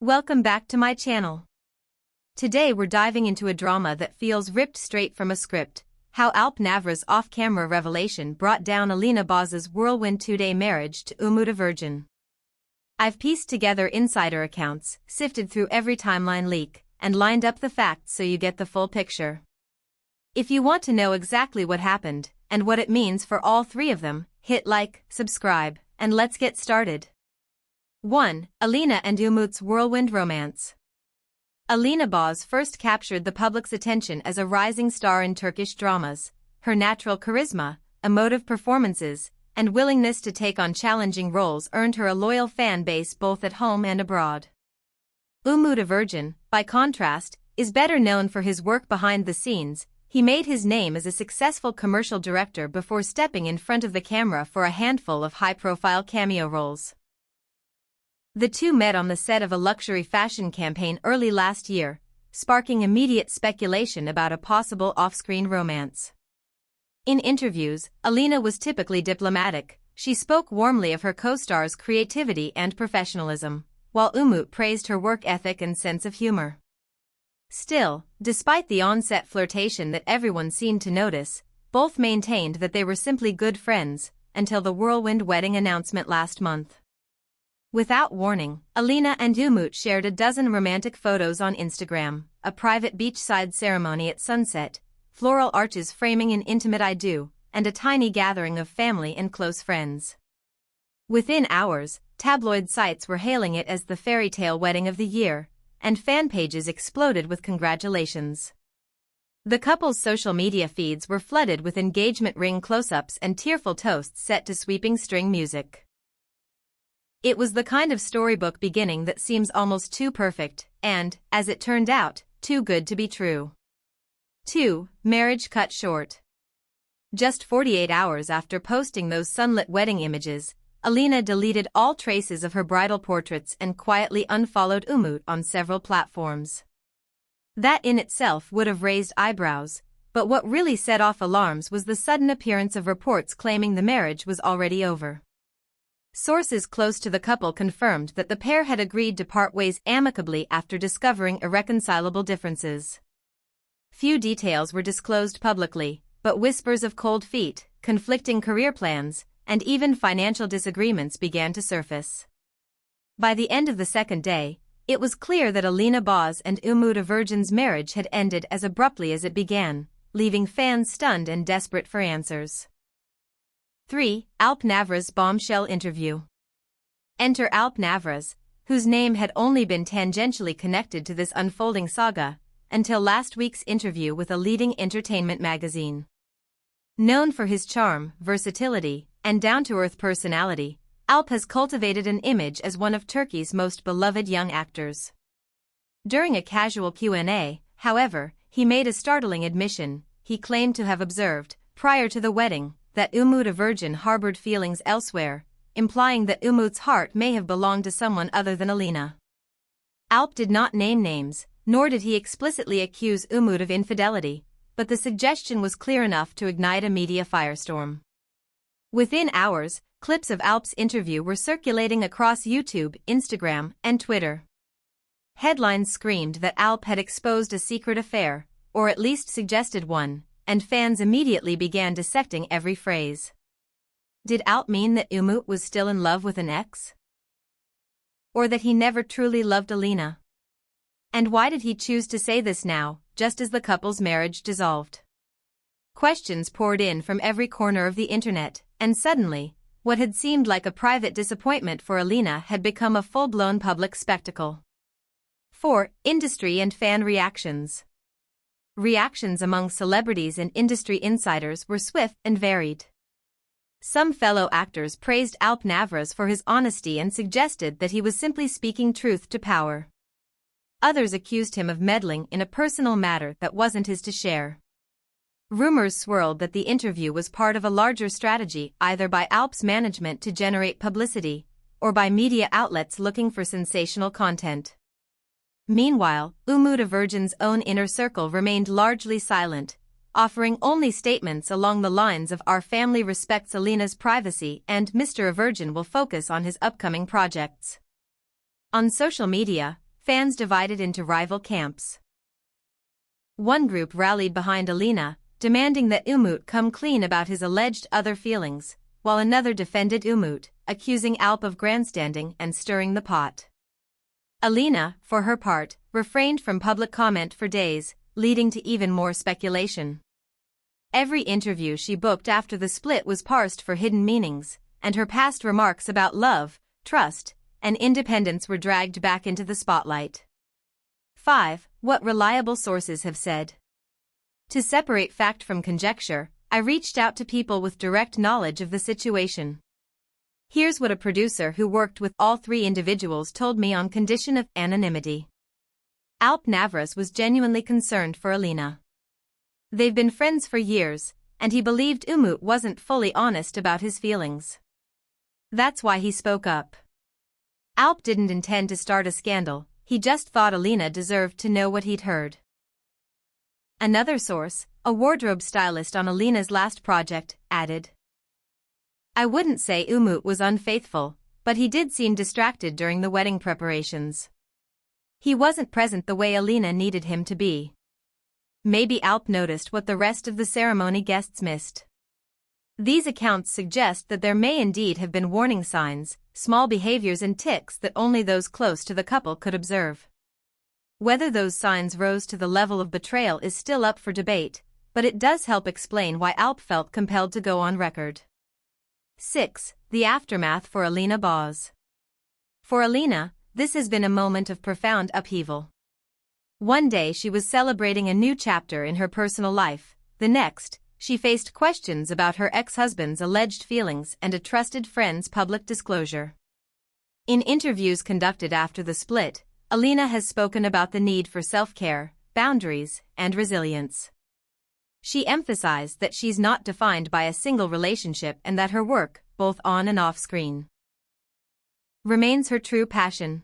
Welcome back to my channel. Today we're diving into a drama that feels ripped straight from a script, how Navruz's off-camera revelation brought down Alina's whirlwind 2-day marriage to Umut, a virgin. I've pieced together insider accounts, sifted through every timeline leak, and lined up the facts so you get the full picture. If you want to know exactly what happened, and what it means for all three of them, hit like, subscribe, and let's get started. 1. Alina and Umut's whirlwind romance. Alina first captured the public's attention as a rising star in Turkish dramas. Her natural charisma, emotive performances, and willingness to take on challenging roles earned her a loyal fan base both at home and abroad. Umut, a virgin, by contrast, is better known for his work behind the scenes. He made his name as a successful commercial director before stepping in front of the camera for a handful of high-profile cameo roles. The two met on the set of a luxury fashion campaign early last year, sparking immediate speculation about a possible off-screen romance. In interviews, Alina was typically diplomatic. She spoke warmly of her co-star's creativity and professionalism, while Umut praised her work ethic and sense of humor. Still, despite the on-set flirtation that everyone seemed to notice, both maintained that they were simply good friends, until the whirlwind wedding announcement last month. Without warning, Alina and Umut shared a dozen romantic photos on Instagram, a private beachside ceremony at sunset, floral arches framing an intimate I do, and a tiny gathering of family and close friends. Within hours, tabloid sites were hailing it as the fairy tale wedding of the year, and fan pages exploded with congratulations. The couple's social media feeds were flooded with engagement ring close-ups and tearful toasts set to sweeping string music. It was the kind of storybook beginning that seems almost too perfect, and, as it turned out, too good to be true. 2. Marriage cut short. Just 48 hours after posting those sunlit wedding images, Alina deleted all traces of her bridal portraits and quietly unfollowed Umut on several platforms. That in itself would have raised eyebrows, but what really set off alarms was the sudden appearance of reports claiming the marriage was already over. Sources close to the couple confirmed that the pair had agreed to part ways amicably after discovering irreconcilable differences. Few details were disclosed publicly, but whispers of cold feet, conflicting career plans, and even financial disagreements began to surface. By the end of the second day, it was clear that Alina and Umut, a virgin's marriage had ended as abruptly as it began, leaving fans stunned and desperate for answers. 3. Navruz bombshell interview. Enter Navruz, whose name had only been tangentially connected to this unfolding saga, until last week's interview with a leading entertainment magazine. Known for his charm, versatility, and down-to-earth personality, has cultivated an image as one of Turkey's most beloved young actors. During a casual Q&A, however, he made a startling admission. He claimed to have observed, prior to the wedding, that Umut, a virgin, harbored feelings elsewhere, implying that Umut's heart may have belonged to someone other than Alina. Did not name names, nor did he explicitly accuse Umut of infidelity, but the suggestion was clear enough to ignite a media firestorm. Within hours, clips of Alp's interview were circulating across YouTube, Instagram, and Twitter. Headlines screamed that Alp had exposed a secret affair, or at least suggested one, and fans immediately began dissecting every phrase. Did Alp mean that Umut was still in love with an ex? Or that he never truly loved Alina? And why did he choose to say this now, just as the couple's marriage dissolved? Questions poured in from every corner of the internet, and suddenly, what had seemed like a private disappointment for Alina had become a full-blown public spectacle. 4. Industry and fan reactions. Reactions among celebrities and industry insiders were swift and varied. Some fellow actors praised Navruz for his honesty and suggested that he was simply speaking truth to power. Others accused him of meddling in a personal matter that wasn't his to share. Rumors swirled that the interview was part of a larger strategy either by Alp's management to generate publicity, or by media outlets looking for sensational content. Meanwhile, Umut, a virgin's own inner circle remained largely silent, offering only statements along the lines of "Our family respects Alina's privacy" and "Mr. a Virgin will focus on his upcoming projects." On social media, fans divided into rival camps. One group rallied behind Alina, demanding that Umut come clean about his alleged other feelings, while another defended Umut, accusing Alp of grandstanding and stirring the pot. Alina, for her part, refrained from public comment for days, leading to even more speculation. Every interview she booked after the split was parsed for hidden meanings, and her past remarks about love, trust, and independence were dragged back into the spotlight. 5. What reliable sources have said. To separate fact from conjecture, I reached out to people with direct knowledge of the situation. Here's what a producer who worked with all three individuals told me on condition of anonymity. Alp Navruz was genuinely concerned for Alina. They've been friends for years, and he believed Umut wasn't fully honest about his feelings. That's why he spoke up. Alp didn't intend to start a scandal, he just thought Alina deserved to know what he'd heard. Another source, a wardrobe stylist on Alina's last project, added, I wouldn't say Umut was unfaithful, but he did seem distracted during the wedding preparations. He wasn't present the way Alina needed him to be. Maybe Alp noticed what the rest of the ceremony guests missed. These accounts suggest that there may indeed have been warning signs, small behaviors and tics that only those close to the couple could observe. Whether those signs rose to the level of betrayal is still up for debate, but it does help explain why Alp felt compelled to go on record. 6. The aftermath for Alina Boz. For Alina, this has been a moment of profound upheaval. One day she was celebrating a new chapter in her personal life, the next, she faced questions about her ex-husband's alleged feelings and a trusted friend's public disclosure. In interviews conducted after the split, Alina has spoken about the need for self-care, boundaries, and resilience. She emphasized that she's not defined by a single relationship and that her work, both on and off screen, remains her true passion.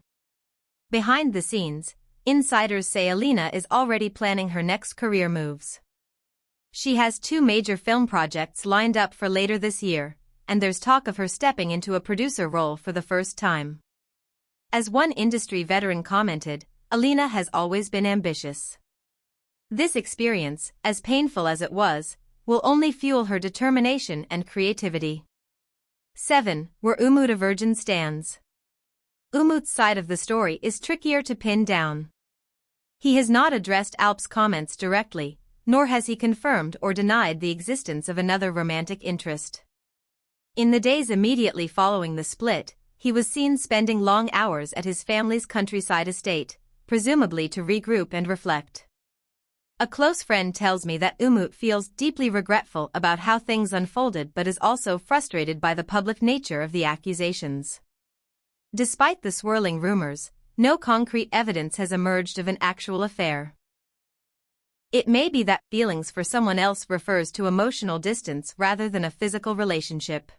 Behind the scenes, insiders say Alina is already planning her next career moves. She has 2 major film projects lined up for later this year, and there's talk of her stepping into a producer role for the first time. As one industry veteran commented, Alina has always been ambitious. This experience, as painful as it was, will only fuel her determination and creativity. 7. Where Umut a virgin stands. Umut's side of the story is trickier to pin down. He has not addressed Alp's comments directly, nor has he confirmed or denied the existence of another romantic interest. In the days immediately following the split, he was seen spending long hours at his family's countryside estate, presumably to regroup and reflect. A close friend tells me that Umut feels deeply regretful about how things unfolded but is also frustrated by the public nature of the accusations. Despite the swirling rumors, no concrete evidence has emerged of an actual affair. It may be that feelings for someone else refers to emotional distance rather than a physical relationship.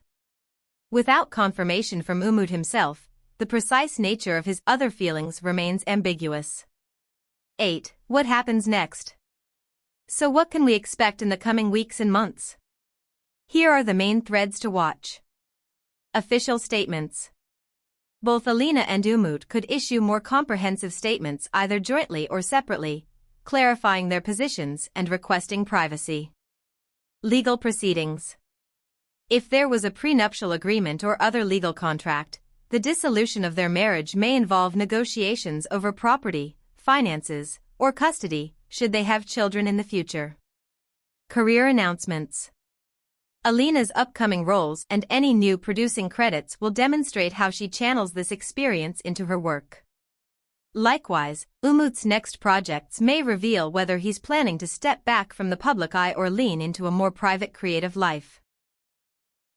Without confirmation from Umut himself, the precise nature of his other feelings remains ambiguous. 8. What happens next? So what can we expect in the coming weeks and months? Here are the main threads to watch. Official statements. Both Alina and Umut could issue more comprehensive statements either jointly or separately, clarifying their positions and requesting privacy. Legal proceedings. If there was a prenuptial agreement or other legal contract, the dissolution of their marriage may involve negotiations over property, finances, or custody, should they have children in the future. Career announcements. Alina's upcoming roles and any new producing credits will demonstrate how she channels this experience into her work. Likewise, Umut's next projects may reveal whether he's planning to step back from the public eye or lean into a more private creative life.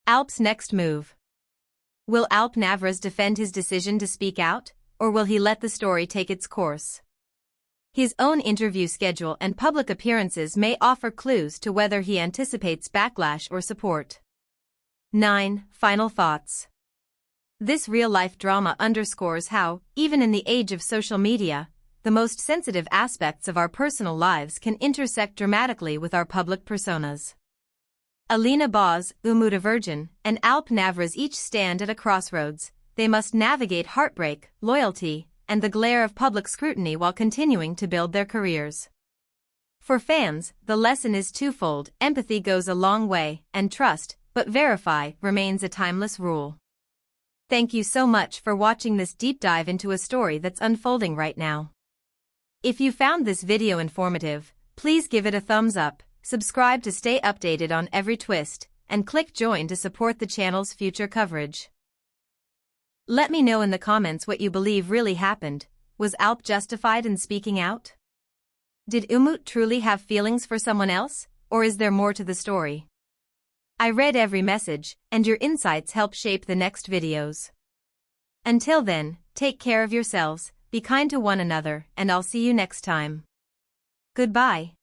Alp's next move. Will Alp Navruz defend his decision to speak out, or will he let the story take its course? His own interview schedule and public appearances may offer clues to whether he anticipates backlash or support. 9. Final thoughts. This real-life drama underscores how, even in the age of social media, the most sensitive aspects of our personal lives can intersect dramatically with our public personas. Alina Boz, Umut a virgin, and Alp Navruz each stand at a crossroads. They must navigate heartbreak, loyalty, and the glare of public scrutiny while continuing to build their careers. For fans, the lesson is twofold: empathy goes a long way, and trust, but verify, remains a timeless rule. Thank you so much for watching this deep dive into a story that's unfolding right now. If you found this video informative, please give it a thumbs up, subscribe to stay updated on every twist, and click join to support the channel's future coverage. Let me know in the comments what you believe really happened. Was Alp justified in speaking out? Did Umut truly have feelings for someone else, or is there more to the story? I read every message, and your insights help shape the next videos. Until then, take care of yourselves, be kind to one another, and I'll see you next time. Goodbye.